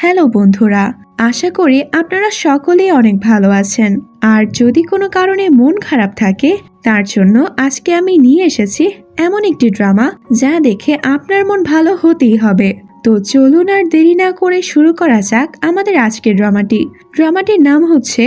Hello বন্ধুরা, আশা করি আপনারা সকলেই অনেক ভালো আছেন। আর যদি কোনো কারণে মন খারাপ থাকে, তার জন্য আজকে আমি নিয়ে এসেছি এমন একটি ড্রামা যা দেখে আপনার মন ভালো হতেই হবে। তো চলুন আর দেরি না করে শুরু করা যাক আমাদের আজকের ড্রামাটির নাম হচ্ছে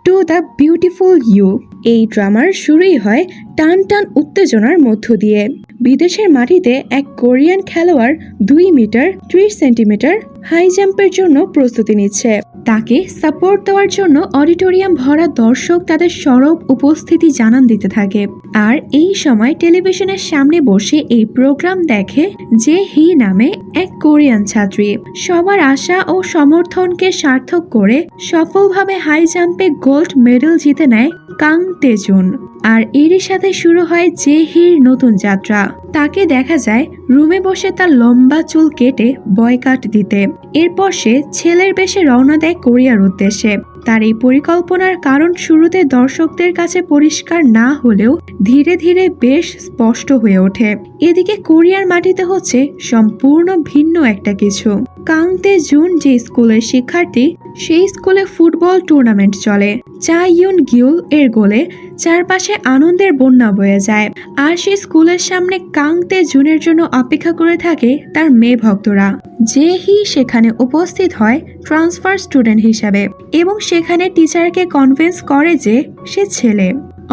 টু দ্য বিউটিফুল ইউ। এই ড্রামার শুরুই হয় টান টান উত্তেজনার মধ্য দিয়ে। বিদেশের মাটিতে এক কোরিয়ান খেলোয়াড় 2 মিটার 30 সেন্টিমিটার হাই জাম্পের জন্য প্রস্তুতি নিচ্ছে। তাকে সাপোর্ট দেওয়ার জন্য অডিটোরিয়াম ভরা দর্শক তাদের সরব উপস্থিতি জানান দিতে থাকে। আর এই সময় টেলিভিশনের সামনে বসে এই প্রোগ্রাম দেখে জে হি নামে এক কোরিয়ান ছাত্রী। সবার আশা ও সমর্থনকে সার্থক করে সফলভাবে হাই জাম্পে গোল্ড মেডেল জিতে নেয় কাং তেজুন। আর এরই সাথে শুরু হয় জে হির নতুন যাত্রা। তাকে দেখা যায় রুমে বসে তার লম্বা চুল কেটে বয় কাট দিতে। এরপর সে ছেলের বেশে রওনা দেয় কোরিয়ার উদ্দেশ্যে। তার এই পরিকল্পনার কারণ শুরুতে দর্শকদের কাছে পরিষ্কার না হলেও ধীরে ধীরে বেশ স্পষ্ট হয়ে ওঠে। এদিকে কোরিয়ার মাটিতে হচ্ছে সম্পূর্ণ ভিন্ন একটা কিছু। কাং তেজুন যে স্কুলের শিক্ষার্থী, সেই স্কুলে ফুটবল টুর্নামেন্ট চলে। চা ইউন গিউল এর গোলে চারপাশে আনন্দের বন্যা বয়ে যায়। আর সেই স্কুলের সামনে কাং তেজুনের জন্য অপেক্ষা করে থাকে তার মেয়ে ভক্তরা। জে হি সেখানে উপস্থিত হয় ট্রান্সফার স্টুডেন্ট হিসাবে এবং সেখানে টিচারকে কনভিন্স করে যে সে ছেলে।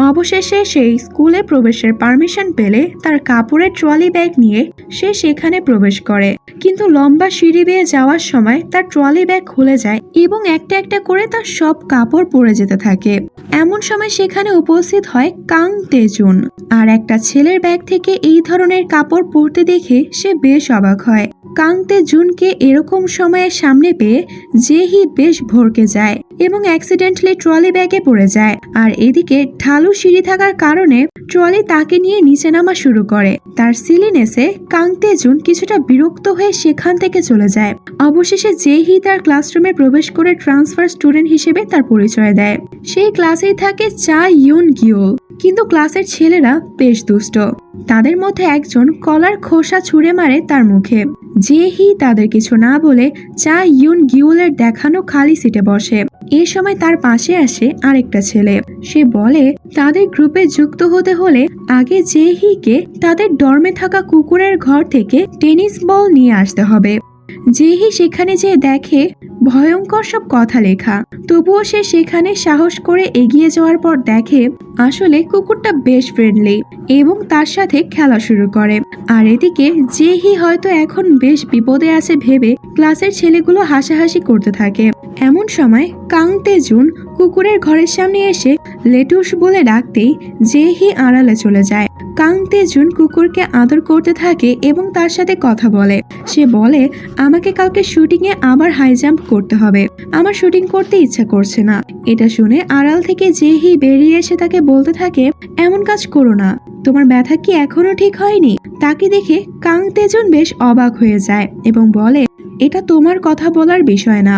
অবশেষে সেই স্কুলে প্রবেশের পারমিশন পেলে তার কাপড়ের ট্রলি ব্যাগ নিয়ে সে সেখানে প্রবেশ করে। কিন্তু লম্বা সিঁড়ি বেয়ে যাওয়ার সময় তার ট্রলি ব্যাগ খুলে যায় এবং একটা একটা করে তার সব কাপড় পড়ে যেতে থাকে। এমন সময় সেখানে উপস্থিত হয় কাং তেজুন। আর একটা ছেলের ব্যাগ থেকে এই ধরনের কাপড় পরতে দেখে সে বেশ অবাক হয়। কাং তেজুনকে এরকম সময়ে সামনে পেয়ে জে হি বেশ ভড়কে যায় এবং অ্যাক্সিডেন্টলি ট্রলি ব্যাগে পড়ে যায়। আর এদিকে ঢালু সিঁড়ি থাকার কারণে ট্রলি তাকে নিয়ে নিচে নামা শুরু করে। তার সিলিনেসে কাং তেজুন কিছুটা বিরক্ত হয়ে সেখান থেকে চলে যায়। অবশেষে জে হি তার ক্লাসরুমে প্রবেশ করে ট্রান্সফার স্টুডেন্ট হিসেবে তার পরিচয় দেয়। সেই ক্লাসেই থাকে চা ইউন গিউল। কিন্তু ক্লাসের ছেলেরা বেশ দুষ্ট। তাদের মধ্যে একজন কলার খোসা ছুঁড়ে মারে তার মুখে। জে হি তাদের কিছু না বলে চা ইউন গিউলের দেখানো খালি সিটে বসে। এই সময় তার পাশে আসে আরেকটা ছেলে। সে বলে তাদের গ্রুপে যুক্ত হতে হলে আগে জে হিকে তাদের ডর্মে থাকা কুকুরের ঘর থেকে টেনিস বল নিয়ে আসতে হবে। জে হি সেখানে যেয়ে দেখে ভয়ঙ্কর সব কথা লেখা। তবুও সে সেখানে সাহস করে এগিয়ে যাওয়ার পর দেখে আসলে কুকুরটা বেশ ফ্রেন্ডলি এবং তার সাথে খেলা শুরু করে। আর এদিকে জে হি হয়তো এখন বেশ বিপদে আছে ভেবে ক্লাসের ছেলেগুলো হাসাহাসি করতে থাকে। এমন সময় কাং তেজুন কুকুরের ঘরের সামনে এসে লেটুস বলে ডাকতেই জে হি আড়ালে চলে যায়। কাং তেজুন কুকুরকে আদর করতে থাকে এবং তার সাথে কথা বলে। সে বলে আমাকে কালকে শুটিংয়ে আবার হাই জাম্প করতে হবে, আমার শুটিং করতে ইচ্ছা করছে না। এটা শুনে আড়াল থেকে জে হি বেরিয়ে এসে তাকে বলতে থাকে এমন কাজ করো না, তোমার ব্যথা কি এখনো ঠিক হয়নি? তাকে দেখে কাং তেজুন বেশ অবাক হয়ে যায় এবং বলে এটা তোমার কথা বলার বিষয় না।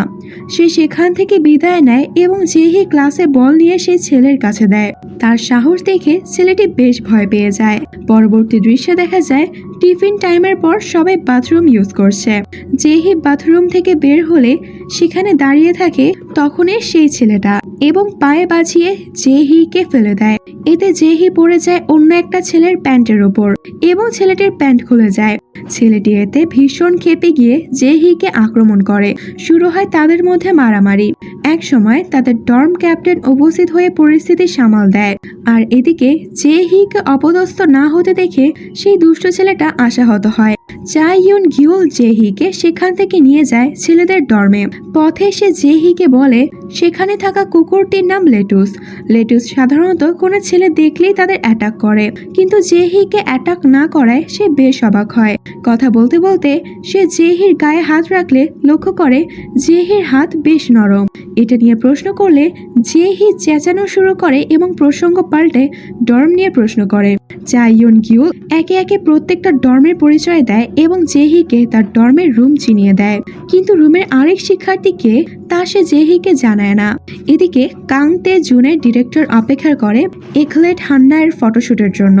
সে সেখান থেকে বিদায় নেয় এবং জে হি ক্লাসে বল নিয়ে সেই ছেলের কাছে দেয়। তার সাহস দেখে ছেলেটি বেশ ভয় পেয়ে যায়। পরবর্তী দৃশ্যে দেখা যায় টিফিন টাইমের পর সবাই বাথরুম ইউজ করছে। জে হি বাথরুম থেকে বের হলে সেখানে দাঁড়িয়ে থাকে তখনই সেই ছেলেটা এবং পায়ে বাজিয়ে জে হিকে ফেলে দেয়। এতে জে হি পড়ে যায় অন্য একটা ছেলের প্যান্টের ওপর এবং ছেলেটির প্যান্ট খুলে যায়। ছেলেটি এতে ভীষণ ক্ষেপে গিয়ে জে হিকে আক্রমণ করে। শুরু হয় তাদের মধ্যে মারামারি। এক সময় তাদের ডর্ম ক্যাপ্টেন উপস্থিত হয়ে পরিস্থিতি সামাল দেয়। আর এদিকে জে হিকে অপদস্থ না হতে দেখে সেই দুষ্ট ছেলেটা আশাহত হয়। চা ইউন গিউল জে হিকে সেখান থেকে নিয়ে যায় ছেলেদের ডর্মে। পথে সে জে হিকে বলে সেখানে থাকা কুকুরটির নাম লেটুস। লেটুস সাধারণত কোনো ছেলে দেখলেই তাদের অ্যাটাক করে, কিন্তু জে হিকে অ্যাটাক না করায় সে বেশ অবাক হয়। কথা বলতে বলতে সে জে হির গায়ে হাত রাখলে লক্ষ্য করে জে হির হাত বেশ নরম। এটা নিয়ে প্রশ্ন করলে জে হি চেঁচানো শুরু করে এবং প্রসঙ্গ পাল্টে ডর্ম নিয়ে প্রশ্ন করে। চা ইয়ন গিউল একে একে প্রত্যেকটা ডর্মের পরিচয় দেয় এবং জেহিকে তার ডর্মের রুম চিনিয়ে দেয়, কিন্তু রুমের আরেক শিক্ষার্থীকে তা সে জেহিকে জানায় না। এদিকে কাং তে জুনের ডিরেক্টর অপেক্ষা করে এখলেট হান্না এর ফটোশুটের জন্য।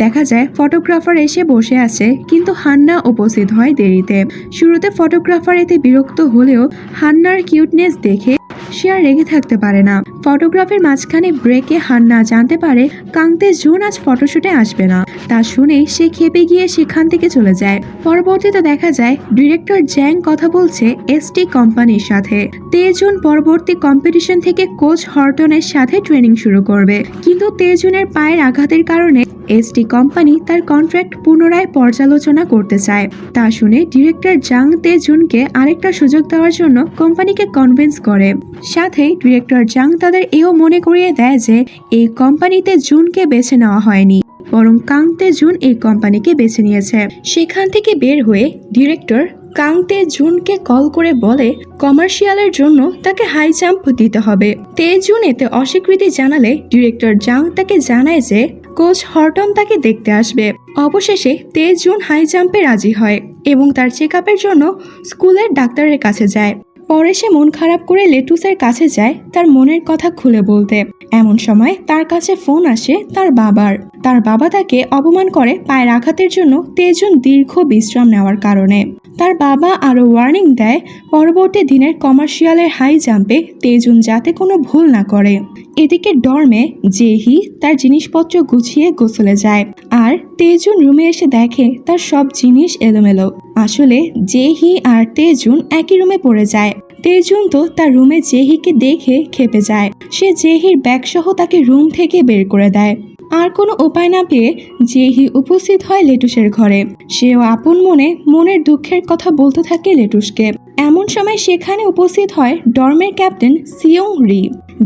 দেখা যায় ফটোগ্রাফার এসে বসে আছে, কিন্তু হান্না উপস্থিত হয় দেরিতে। শুরুতে ফটোগ্রাফার এতে বিরক্ত হলেও হান্নার কিউটনেস দেখে সে আর রেগে থাকতে পারে না। ফটোগ্রাফের মাঝখানে ব্রেকে হান্না জানতে পারে কাংতে জুন আজ ফটোশুটে আসবে না। তা শুনে সে খেপে গিয়ে সেখান থেকে চলে যায়। পরবর্তীতে দেখা যায় ডিরেক্টর জ্যাং কথা বলছে এসটি কোম্পানির সাথে। তেজুন পরবর্তী কম্পিটিশন থেকে কোচ হর্টনের সাথে ট্রেনিং শুরু করবে, কিন্তু তেজুনের পায়ের আঘাতের কারণে এসটি কোম্পানি তার কন্ট্রাক্ট পুনরায় পর্যালোচনা করতে চায়। তা শুনে ডিরেক্টর জাং তেজুনকে আরেকটা সুযোগ দেওয়ার জন্য কোম্পানিকে কনভিন্স করে। সাথে ডিরেক্টর জাং তাদের এও মনে করিয়ে দেয় যে এই কোম্পানিতে জুনকে বেছে নেওয়া হয়নি, বরং কাং তেজুন এই কোম্পানিকে বেছে নিয়েছে। সেখান থেকে বের হয়ে ডিরেক্টর কাং তেজুনকে কল করে বলে কমার্শিয়ালের জন্য তাকে হাই জাম্প দিতে হবে। তেজুন এতে অস্বীকৃতি জানালে ডিরেক্টর জাং তাকে জানায় যে কোচ হর্টন তাকে দেখতে আসবে। অবশেষে তেজুন হাই জাম্পে রাজি হয় এবং তার চেক আপের জন্য স্কুলের ডাক্তারের কাছে যায়। পরে সে মন খারাপ করে লেটুসের কাছে যায় তার মনের কথা খুলে বলতে। এমন সময় তার কাছে ফোন আসে তার বাবার। তার বাবা তাকে অপমান করে পায়ের আঘাতের জন্য তেজুন দীর্ঘ বিশ্রাম নেওয়ার কারণে। তার বাবা আরও ওয়ার্নিং দেয় পরবর্তী দিনের কমার্শিয়ালের হাই জাম্পে তেজুন যাতে কোনো ভুল না করে। এদিকে ডর্মে জেহি তার জিনিসপত্র গুছিয়ে গোসলে যায়, আর তেজুন রুমে এসে দেখে তার সব জিনিস এলোমেলো। আসলে জেহি আর তেজুন একই রুমে পড়ে যায়। তেজুন তো তার রুমে জেহিকে দেখে খেপে যায়। সে জেহির ব্যাগ সহ তাকে রুম থেকে বের করে দেয়। আর কোনো উপায় না পেয়ে জেহি উপস্থিত হয় লেটুসের ঘরে। সেও আপন মনে মনের দুঃখের কথা বলতে থাকে লেটুসকে। এমন সময় সেখানে উপস্থিত হয় ডর্মের ক্যাপ্টেন সিয়ং রি।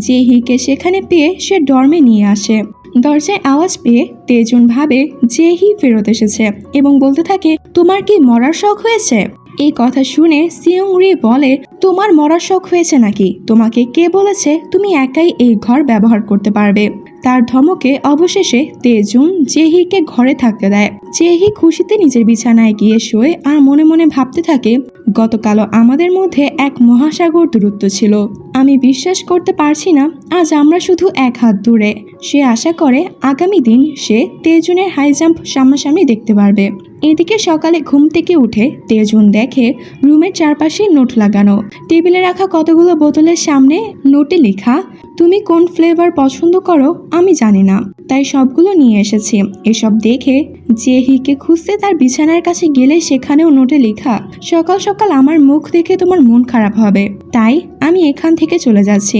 জেহিকে সেখানে পেয়ে সে ডর্মে নিয়ে আসে। দরজায় আওয়াজ পেয়ে তেজুন ভাবে জেহি ফেরত এসেছে এবং বলতে থাকে তোমার কি মরার শখ হয়েছে? এই কথা শুনে সিয়ং রি বলে তোমার মরার শখ হয়েছে নাকি? তোমাকে কে বলেছে তুমি একাই এই ঘর ব্যবহার করতে পারবে? তার ধমকে অবশেষে তেজুন জেহিকে ঘরে থাকতে দেয়। জেহি খুশিতে নিজের বিছানায় গিয়ে শোয় আর মনে মনে ভাবতে থাকে গতকালও আমাদের মধ্যে এক মহাসাগর দূরত্ব ছিল। আমি বিশ্বাস করতে পারছি না আজ আমরা শুধু এক হাত দূরে। সে আশা করে আগামী দিন সে তেজুনের হাই জাম্প সামনাসামনি দেখতে পারবে। এদিকে সকালে ঘুম থেকে উঠে তেজুন দেখে রুমের চারপাশে নোট লাগানো। টেবিলে রাখা কতগুলো বোতলের সামনে নোটে লেখা তুমি কোন ফ্লেভার পছন্দ করো আমি জানি না, তাই সবগুলো নিয়ে এসেছি। এসব দেখে জেহিকে খুঁজতে তার বিছানার কাছে গেলে সেখানেও নোটে লেখা সকাল সকাল আমার মুখ দেখে তোমার মন খারাপ হবে, তাই আমি এখান থেকে চলে যাচ্ছি।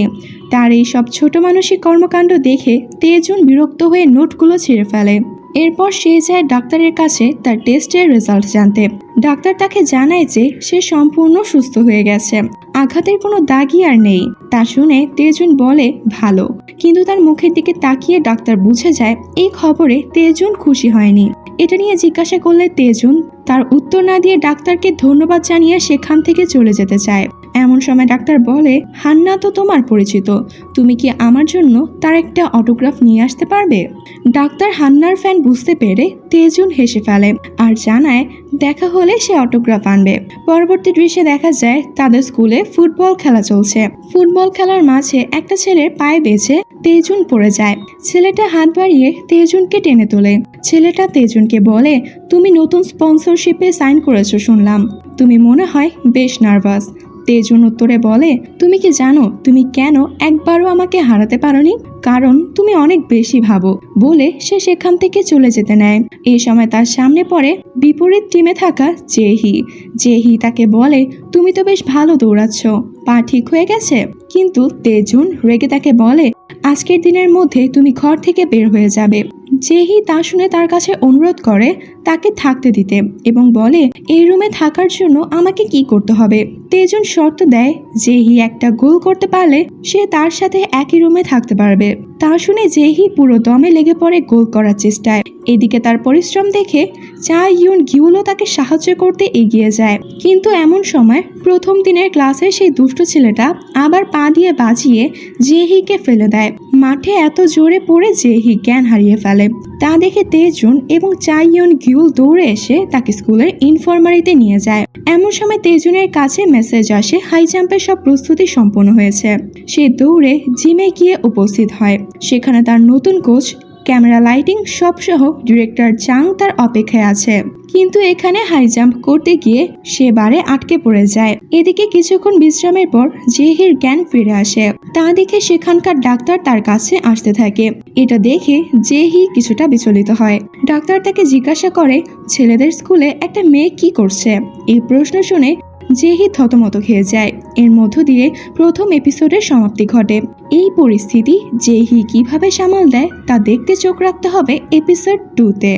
তার এই সব ছোট মানসিক কর্মকাণ্ড দেখে তেজুন বিরক্ত হয়ে নোটগুলো ছিঁড়ে ফেলে। এরপর সে যায় ডাক্তারের কাছে তার টেস্টের রেজাল্ট জানতে। ডাক্তার তাকে জানায় যে সে সম্পূর্ণ সুস্থ হয়ে গেছে, আঘাতের কোনো দাগই আর নেই। তা শুনে তেজুন বলে ভালো, কিন্তু তার মুখের দিকে তাকিয়ে ডাক্তার বুঝে যায় এই খবরে তেজুন খুশি হয়নি। এটা নিয়ে জিজ্ঞাসা করলে তেজুন তার উত্তর না দিয়ে ডাক্তারকে ধন্যবাদ জানিয়ে সেখান থেকে চলে যেতে চায়। এমন সময় ডাক্তার বলে হান্না তো তোমার পরিচিত, তুমি কি আমার জন্য তার একটা অটোগ্রাফ নিয়ে আসতে পারবে? ডাক্তার হান্নার ফ্যান বুঝতে পেরে তেজুন হেসে ফেলে আর জানায় দেখা হলে সে অটোগ্রাফ আনবে। পরবর্তী দৃশ্যে দেখা যায় তাদের স্কুলে ফুটবল খেলা চলছে। ফুটবল খেলার মাঝে একটা ছেলের পায়ে বেঁচে তেজুন পড়ে যায়। ছেলেটা হাত বাড়িয়ে তেজুনকে টেনে তোলে। ছেলেটা তেজুনকে বলে তুমি নতুন স্পন্সরশিপে সাইন করেছো শুনলাম, তুমি মনে হয় বেশ নার্ভাস। তেজুন উত্তরে বলে তুমি কি জানো তুমি কেন একবারও আমাকে হারাতে পারোনি? কারণ তুমি অনেক বেশি ভাবো। বলে সে সেখান থেকে চলে যেতে নেয়। এই সময় তার সামনে পড়ে বিপরীত টিমে থাকা জেহি। জেহি তাকে বলে তুমি তো বেশ ভালো দৌড়াচ্ছ, পা ঠিক হয়ে গেছে? কিন্তু তেজুন রেগে তাকে বলে আজকের দিনের মধ্যে তুমি ঘর থেকে বের হয়ে যাবে। জেহি তা শুনে তার কাছে অনুরোধ করে তাকে থাকতে দিতে এবং বলে এই রুমে থাকার জন্য আমাকে কি করতে হবে। তেজুন শর্ত দেয় জেহি একটা গোল করতে পারলে সে তার সাথে একই রুমে থাকতে পারবে। তা শুনে জেহি পুরো দমে লেগে পড়ে গোল করার চেষ্টায়। এদিকে তার পরিশ্রম দেখে চা ইউন গিউলও তাকে সাহায্য করতে এগিয়ে যায়। কিন্তু এমন সময় প্রথম দিনের ক্লাসের সেই দুষ্ট ছেলেটা আবার পা দিয়ে বাজিয়ে জেহিকে ফেলে দেয়। মাঠে এত জোরে পড়ে জেহি জ্ঞান হারিয়ে ফেলে। তা দেখে তেজুন এবং চা ইউন গিউল দৌড়ে এসে তাকে স্কুলের ইনফার্মারিতে নিয়ে যায়। এমন সময় তেজুনের কাছে মেসেজ আসে হাই জাম্পের সব প্রস্তুতি সম্পন্ন হয়েছে। সে দৌড়ে জিমে গিয়ে উপস্থিত হয়। সেখানে তার নতুন কোচ, ক্যামেরা, লাইটিং সব সহ ডিরেক্টর চাং তার অপেক্ষায় আছে। কিন্তু এখানে হাই জাম্প করতে গিয়ে সে বারে আটকে পড়ে যায়। এদিকে কিছুক্ষণ বিশ্রামের পর জেহির জ্ঞান ফিরে আসে। তা দেখে সেখানকার ডাক্তার তার কাছে আসতে থাকে। এটা দেখে জেহি কিছুটা বিচলিত হয়। ডাক্তার তাকে জিজ্ঞাসা করে ছেলেদের স্কুলে একটা মেয়ে কি করছে। এই প্রশ্ন শুনে জেহি থতমত খেয়ে যায়। এর মধ্য দিয়ে প্রথম এপিসোডের সমাপ্তি ঘটে। এই পরিস্থিতি জেহি কিভাবে সামাল দেয় তা দেখতে চোখ রাখতে হবে এপিসোড 2-তে।